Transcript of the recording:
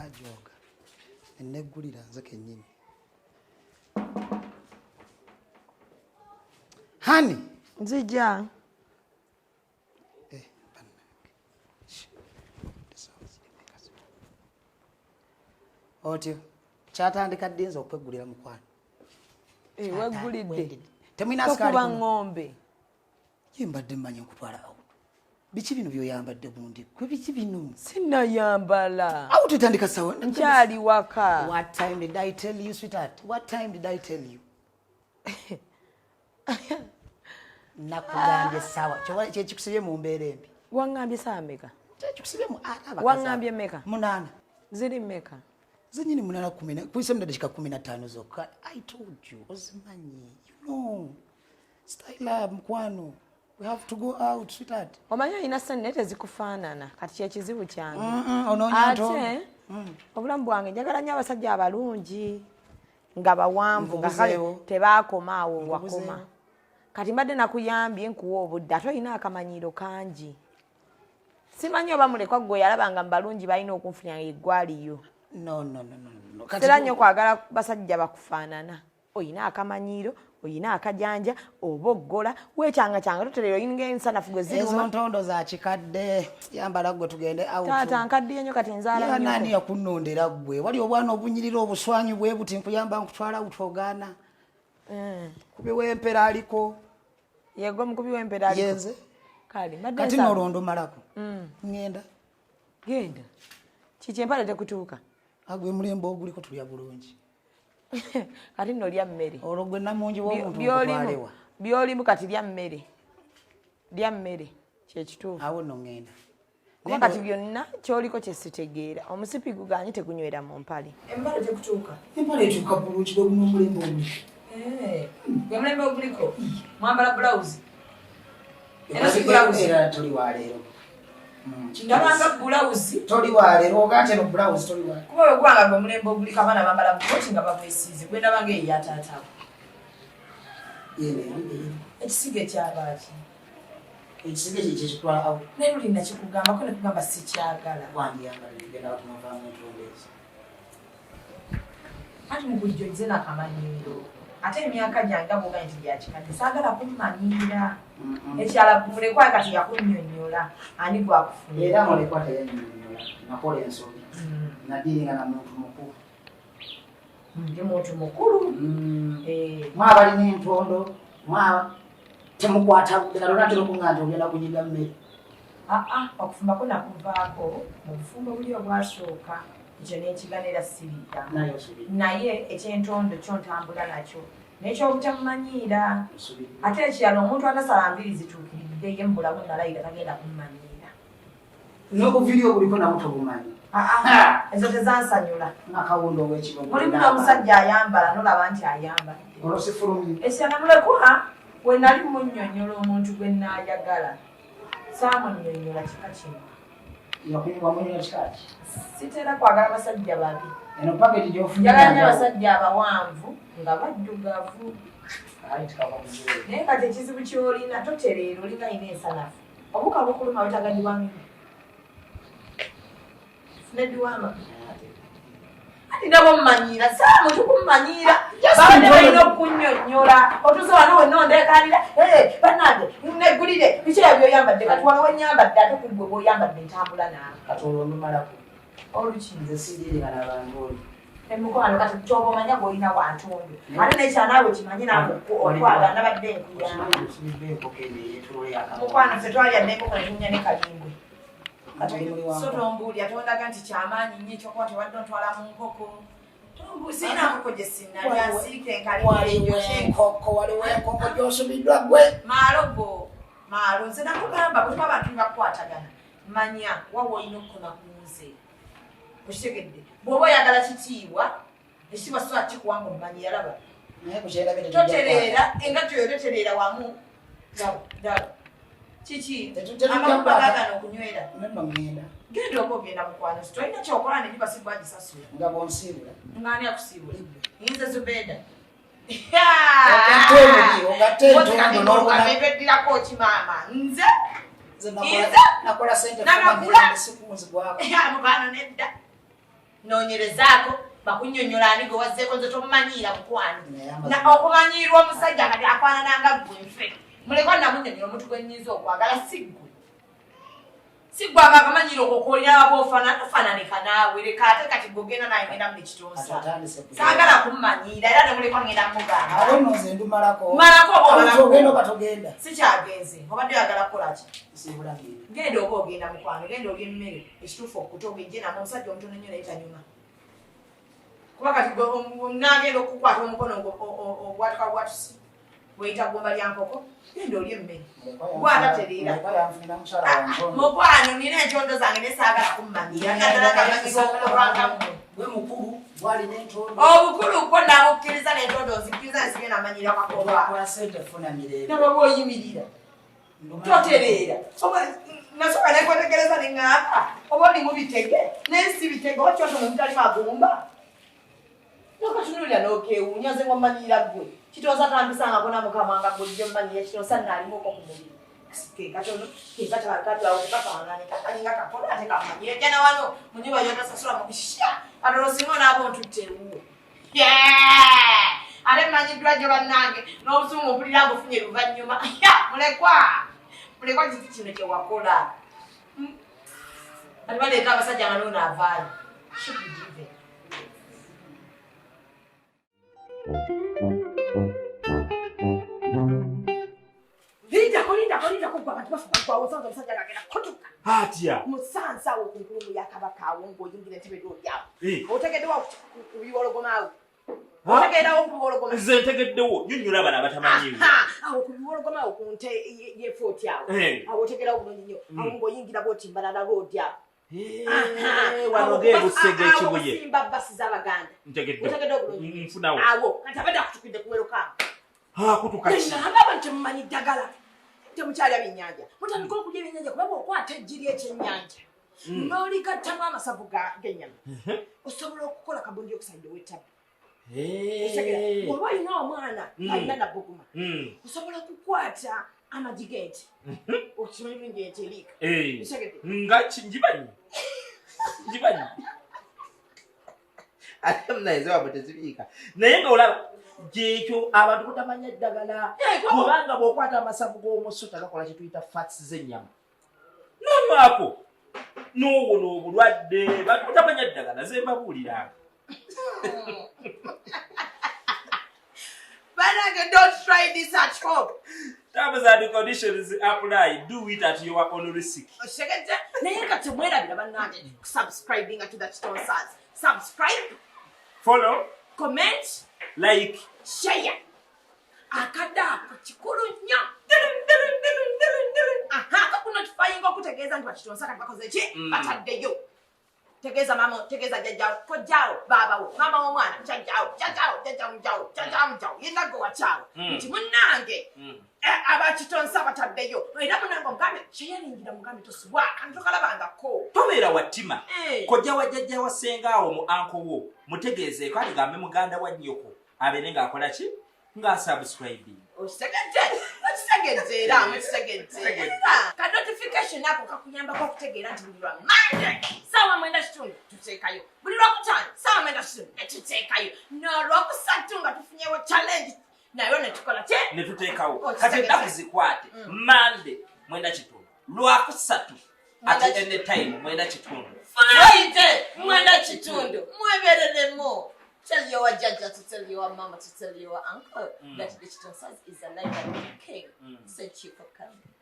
ajoga enegulira nze kennyini hani nzija otyo kyatandika ddinza okweggulira mukwano weggulidde temwina tokuba ng'ombe yimbadde mmanyi nkutwala awo biki bino byoyambadde bundi kwe biki bino sinayambala awo tutandika sawa nkyali waka. What time did I tell you, sweetheart? What time did I tell you? Nakugambye sawa kyekikusibye mu mbeera embi wangambye saa meka kyekikusibye mu wangambye meka munana ziri meka zenyini munana kuyise mu dakika 15 zokka. I told you ozimanyi you know style mkwano we have to go out sweetheart. omanyi olina sente tezikufaanana kati kyekizibu kyange ate obulamu bwange njagala nnyo abasajja abalungi nga bawanvu nga kale tebaakomaawo wakoma kati mbadde nakuyambye nkuwa obudde ate olina akamanyiiro kangi simanyi oba mulekwa gwe yalabanga mubalungi balina okunfunyanga eggwaliyo no sera nnyo kwagala basajja bakufaanana olina akamanyiiro olina akajanja oba oggola weekyanga toterera oyinga ensanafu gwe ziruma ezo ntondo za kikadde yambala gwe tugende out taata nkaddiye nnyo kati nzaala nnyo nani yakunnondera gwe wali obwana obunyirira obuswanyu bwe buti nkuyamba nkutwala utogaana kubi w'empera aliko yego mukubi w'empera aliko yenze kale kati nolondo malako ngenda genda kiki empale tekutuuka agwe mulembe oguliko tulya bulungi kati nno lya mmere olwo gwe namungi w'omuntu okutwalewa byolimu kati lya mmere kyekituufu awo nno ngenda kuba kati byonna kyoliko kyesitegeera omusipi guganye tegunywera mu mpale empale tekutuuka empale etuuka bulungi gwe guno omulembe oguli gwe mulembe oguliko mwambala bulawuzi era toli waleero ndabanga bulawuzi toli waleero ogate no bulawuzi toli waleero kuba we gwanga gwe mulembe oguliko abaana bambala buloti nga bamwesiize gwe ndabanga eyo yataatawo ekisige kyabaaki ekisige kyekitwala awo naye luli nakikugambako nekugamba sikyagala wandiyambalirigenda batumavaamu entondeezi ati mukujjoze nakamanyiiro ate emyaka gyange boga nti gyakikadde saagala kummanyiira ekyala mulekwa kati yakunnyonnyola ani gwakufuna era mulekwa teyanyonnyola nakola ensobi nadiringa na muntu mukulu ndi muntu mukulu mwabalina entondo mwaba temukwata ddala natera okuŋŋa nti ogenda kunyiga mmere okufumbako nakuvaako mu bufumbo buli obwasooka ekyo n'ekiganira sirida naye ekyentondo kyo ntambula nakyo n'ekyobutamumanyiira ate ekirala omuntu atasala mbiri zituukiridde ye mubulamu nalayira tagenda kumumanyiira n'obuviri obuliko nabwo tobumanyi ezo tezansanyula nakawundo ow'ekibogo mulimu n'omusajja ayambala nolaba nti ayambadde olosifulumi ekyala mulekwa we nali munnyonnyola omuntu gwe naayagala saamunnyonnyola kika kino wamunyola kikaki sitera kwagala basajja babi eno paketi njagala nnyo abasajja abawanvu nga baddugavu naye kati ekizibu kyolina totereera olina ina ensanafu obuka bukuluma wetagadiwami funediwama ati nabo mmanyiira saamu tukummanyiira babadde balina okunnyonnyola otuze wano wenondeekanira banange neggulire bikira byoyambadde kati wano wenyambadde ate kuggwe bwoyambadde ntambula naawe kati olwonumalako olukinze siririra nabantu oli emukwano kati kyoba omanya gwolina wantundu ate nekyanaawe kimanyi otwagana badde enkuyamukwano ffe twalya nenkoko netunya ne kalimbwe so tombuulya tondaga nti kyamaanyi nnyo ekyokuba tebadde ontwala mu nkoko siina nkoko gye sinnalya nsiike enkoko waliwo enkoko gyosubiddwa gwe maalogo maalo nze nakugamba kutuba abantu bakukwatagana manya wawa olina okukona ku nze okitegedde bw'oba oyagala kitiibwa ekitiibwa soa kikuwanga omumanyi yalaba totereera engatto yo totereera wamu dala kiki amakuba gagana okunywera genda oba ogenda mukwano tolina kyokola nenyiba sigwagisasula nga bonsiibula ngani akusiibula yinza zubeeda ebeddirako kimaama nze nakola sente mugano nedda nonyerezaako bakunyonyola ani gwe wazzeeko nze tomumanyiira mukwano okumanyirwa omusajja kati afaanananga ggwe nfe muleko namunyonyola omuntu gwe nnyinza okwagala siggwe akamanyiira okwokolera aba tofaananika naawe leka ate kati gogenda naye ngenda mu nekitonsa saagala kummanyiira era nemuleko ngenda mugaanamalako sikyagenze obadde oyagala kukolaki genda oba ogenda mukwano genda olya emmere ekituufu okuta ogenje namu omusajja omutono nnyo naye tanyuma kuba kati nagenda okukwata omukono obwatuka bwatusi weyita ggomba lya nkoko genda olya emmere gwatatereera mukwano nina entondo zange nesaagala kummanyiira obukulu bwo nabukkiriza n'entondo nzikiriza nsigenda manyira kakobanaaba bwoyimirira totereera nasooka nekwetegereza neŋŋamba oba oli mubitege nensi bitege okyotono mutali magumba nokatunulira nokewuunya nze ngomanyira ggwe kitonsa tambisangako namukamanga gojjo mmanyira kitonsa naalimuko ku mubiri kekatono kekatakalinga kakola ate kamanyire jana wano munyumba yotasasula mubisha atolosinga naabo ntuttewo ate mmanyiddwa gye bannange n'obusumu mpulira ngufunye luvannyuma mulekwa kiti kino kyewakola ati baleeta abasajja nga noonaavaayo shikujive Linda kugwa abantu bafuka omusanga omusajja gagenda kutuka atya musansa awo ku nkulumu ya kabaka awo ng'oyingira entebe ly'olyawo otegeddewo kubiwologomaawo otegeddewo kubiwologoma nze ntegeddewo nyonnyola abana abatamanyiwo awo ku biwologomaawo ku nte yefooti awo awo otegeddewo bulungi nnyo awo ng'oyingira bw'otimbalala roodi awo wano ng'ebusega ekibuye simba basi z'abaganda ntegeddewo bulungi nfunawo awo kati abadde akutukidde ku welokaamu kutuka ki nagamba nti mumanyi ddagala temukyalya byennyanja mutandika okulya ebyennyanja kubanga okwata eggi ly'ekyennyanja n'oligattamu amasavu g'ennyama osobola okukola kabundi okusaidde w'ettabu oba olina omwana alina nabuguma osobola okukwata amagi g'ente okimanyi bulungi ente eriika nga njibanyi ate munayize wabwe tezibiika naye nga olaba gyekyo abantu kutamanya eddagala kubanga bw'okwata amasavu g'omusu tagakola kyetuyita fats z'ennyama nonywako n'owona obulwadde bantu kutamanya eddagala ze mbabuuliranga Banage, don't try this at home. Terms and conditions apply. Do it at your own risk. Subscribing to the Stone Stars. Subscribe. Follow. Comment. Like. Share. Akada chikuru nya. Notifying go kutegeza nti bakitonsaka bakoze ki bataddeyo. Tegeza mama, tegeza jajjao, kojjao, baba wo, mama w'omwana, jajjao, yenna gwe wakyalo. Nti munnange abakitonsa bataddeyo. Era munnange omugambe kyeyalingira mugambe tosubwa, kanti tokalabangako. Tobeera wattima. Kojja wa jjajja wa ssengaawo mu anko wo, mutegeezeeko aligambe muganda wa nnyoko abeere ng'akola ki? Ng'asubscribing. Okitegedde era mukitegedde. Ka notification ako kakuyambako okutegeera nti buli lwa Monday ssaawa 9:30 tuteekayo. Buli lwokutaano ssaawa 9:30 tuteekayo. N'olwokusatu nga tufunyewo challenge nayo ne tukola ki? Ne tuteekawo. Kati ennaku zikwate. Monday 9:30. Lwakusatu ate anytime 9:30. Friday 9:30. Mwebereremo. Tell your judge to tell your mama to tell your uncle that the Stone Stars is alive and king. Thank you for coming.